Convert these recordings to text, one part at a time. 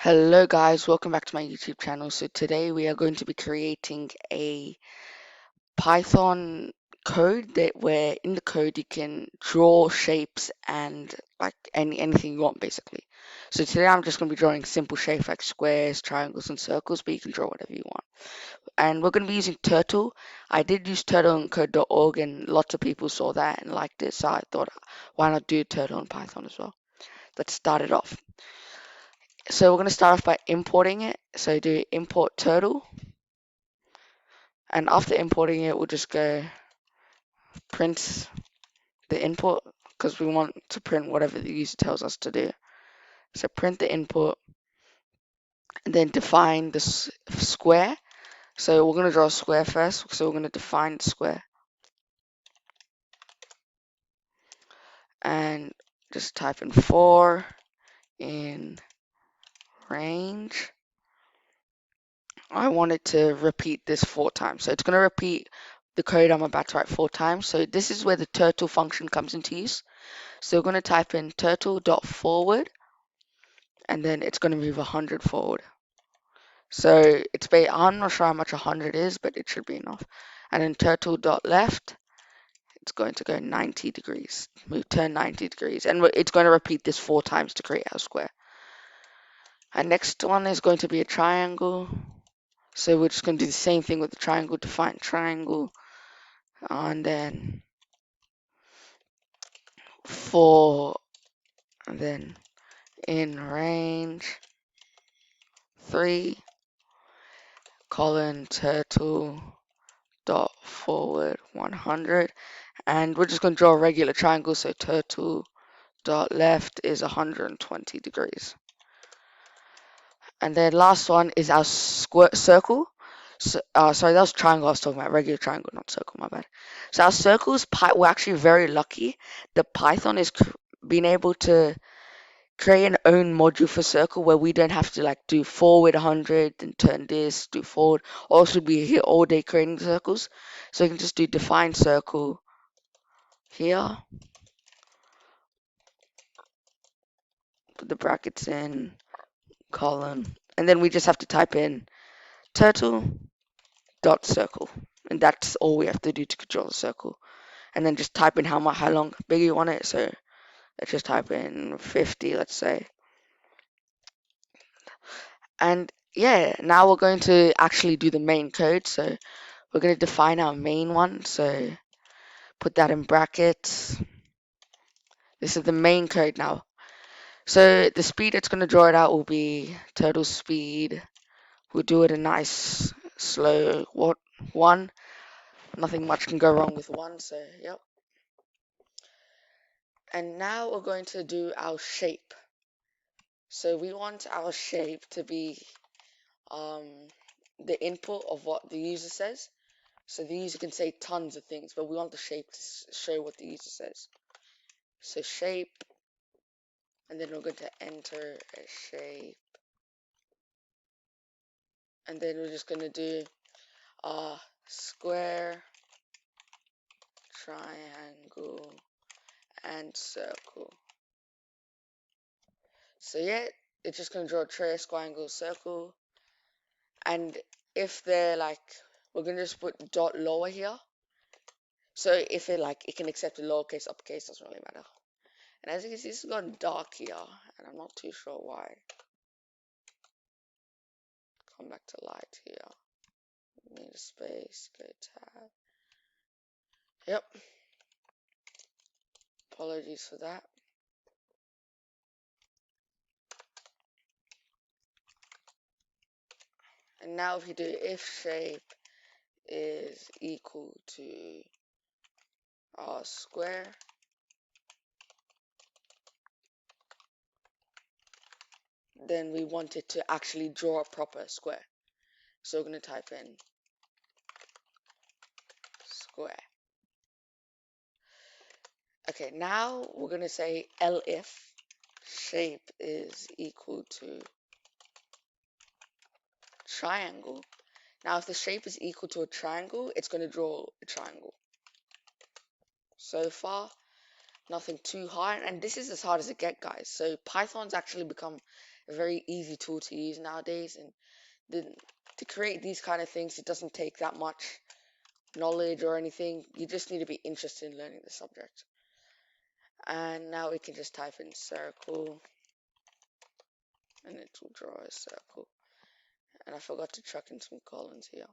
Hello guys, welcome back to my YouTube channel. So today we are going to be creating a Python code that where in the code you can draw shapes and like anything you want basically. So today I'm just going to be drawing simple shapes like squares, triangles and circles, but you can draw whatever you want. And we're going to be using Turtle. I did use Turtle in code.org and lots of people saw that and liked it, so I thought why not do Turtle in Python as well. Let's start it off. So we're going to start off by importing it. So do import turtle, and after importing it, we'll just go print the input because we want to print whatever the user tells us to do. So print the input and then define the square. So we're going to draw a square first. So we're going to define the square and just type in 4 in range. I want it to repeat this 4 times. So it's going to repeat the code I'm about to write 4 times. So this is where the turtle function comes into use. So we're going to type in turtle.forward and then it's going to move 100 forward. So I'm not sure how much 100 is, but it should be enough. And then turtle.left, it's going to go 90 degrees, turn 90 degrees. And it's going to repeat this 4 times to create our square. And next one is going to be a triangle. So we're just going to do the same thing with the triangle, define triangle. And then 4, and then in range 3, colon turtle dot forward 100, and we're just going to draw a regular triangle. So turtle dot left is 120 degrees, and then last one is our circle. So, sorry, that was triangle I was talking about, regular triangle, not circle, my bad. So our circles, we're actually very lucky. The Python is being able to create an own module for circle where we don't have to like do forward 100 and turn this, do forward. Also, be here all day creating circles. So you can just do define circle here, put the brackets in, colon, and then we just have to type in turtle dot circle, and that's all we have to do to control the circle. And then just type in how long big you want it. So let's just type in 50, let's say. And yeah, now we're going to actually do the main code. So we're going to define our main one. So put that in brackets. This is the main code now. So the speed it's going to draw it out will be turtle speed. We'll do it a nice slow 1. Nothing much can go wrong with 1. So yep. And now we're going to do our shape. So we want our shape to be the input of what the user says. So the user can say tons of things, but we want the shape to show what the user says. So shape, and then we're going to enter a shape, and then we're just going to do square, triangle, and circle. So yeah, it's just going to draw a triangle, circle, and if they're like, we're going to just put dot lower here. So if it can accept a lowercase, uppercase, doesn't really matter. And as you can see, it's gone dark here, and I'm not too sure why. Come back to light here. Need a space, go tab. Yep. Apologies for that. And now if you do if shape is equal to our square, then we want it to actually draw a proper square. So we're going to type in square. Okay, now we're going to say elif shape is equal to triangle. Now if the shape is equal to a triangle, it's going to draw a triangle. So far, nothing too hard, and this is as hard as it gets, guys. So Python's actually become a very easy tool to use nowadays. And to create these kind of things, it doesn't take that much knowledge or anything. You just need to be interested in learning the subject. And now we can just type in circle, and it will draw a circle. And I forgot to chuck in some colons here.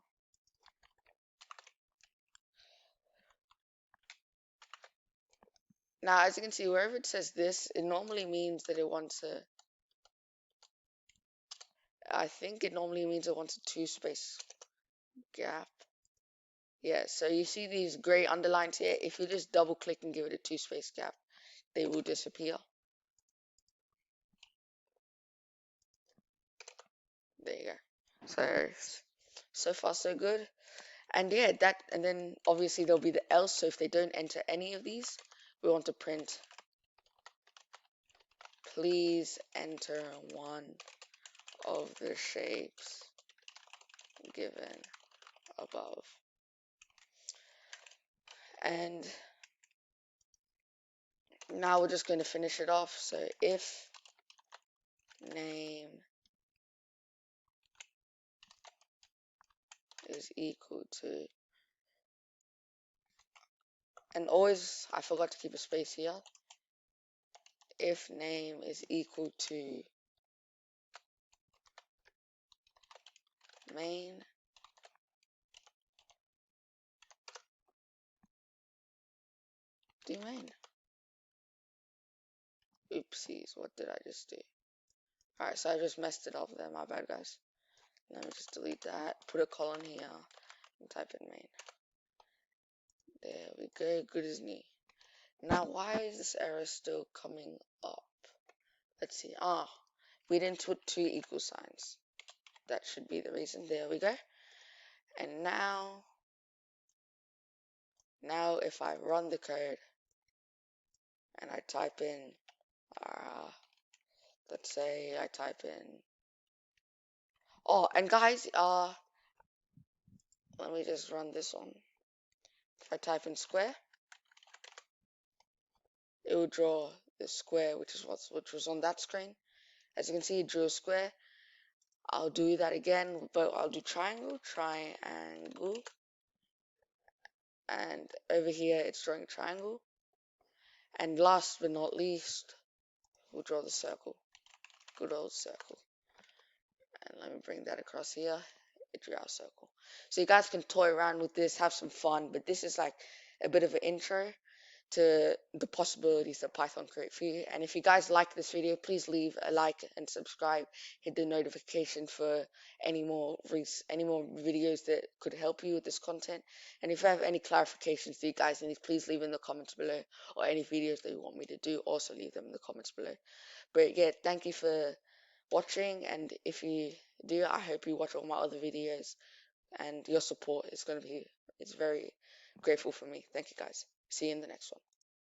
Now, as you can see, wherever it says this, it normally means that it wants a, I think it normally means it wants a 2-space gap. Yeah, so you see these gray underlines here. If you just double click and give it a 2-space gap, they will disappear. There you go. So far so good. And yeah, and then obviously there'll be the else. So if they don't enter any of these, we want to print, please enter one of the shapes given above. And now we're just going to finish it off. So if name is equal to, and always, I forgot to keep a space here. If name is equal to main, do main. Oopsies, what did I just do? Alright, so I just messed it up there, my bad guys. Let me just delete that, put a colon here, and type in main. There we go, good as new. Now, why is this error still coming up? Let's see, we didn't put 2 equal signs. That should be the reason, there we go. And now if I run the code, and I type in, let's say I type in, and guys, let me just run this one. If I type in square, it will draw the square, which was on that screen. As you can see, it drew a square. I'll do that again, but I'll do triangle, and over here it's drawing a triangle. And last but not least, we'll draw the circle, good old circle. And let me bring that across here. It drew our circle. So you guys can toy around with this, have some fun, but this is like a bit of an intro to the possibilities that Python create for you. And if you guys like this video, please leave a like and subscribe. Hit the notification for any more videos that could help you with this content. And if you have any clarifications that you guys need, please leave in the comments below, or any videos that you want me to do, also leave them in the comments below. But yeah, thank you for watching, and if you do, I hope you watch all my other videos, and your support is it's very grateful for me. Thank you guys. See you in the next one.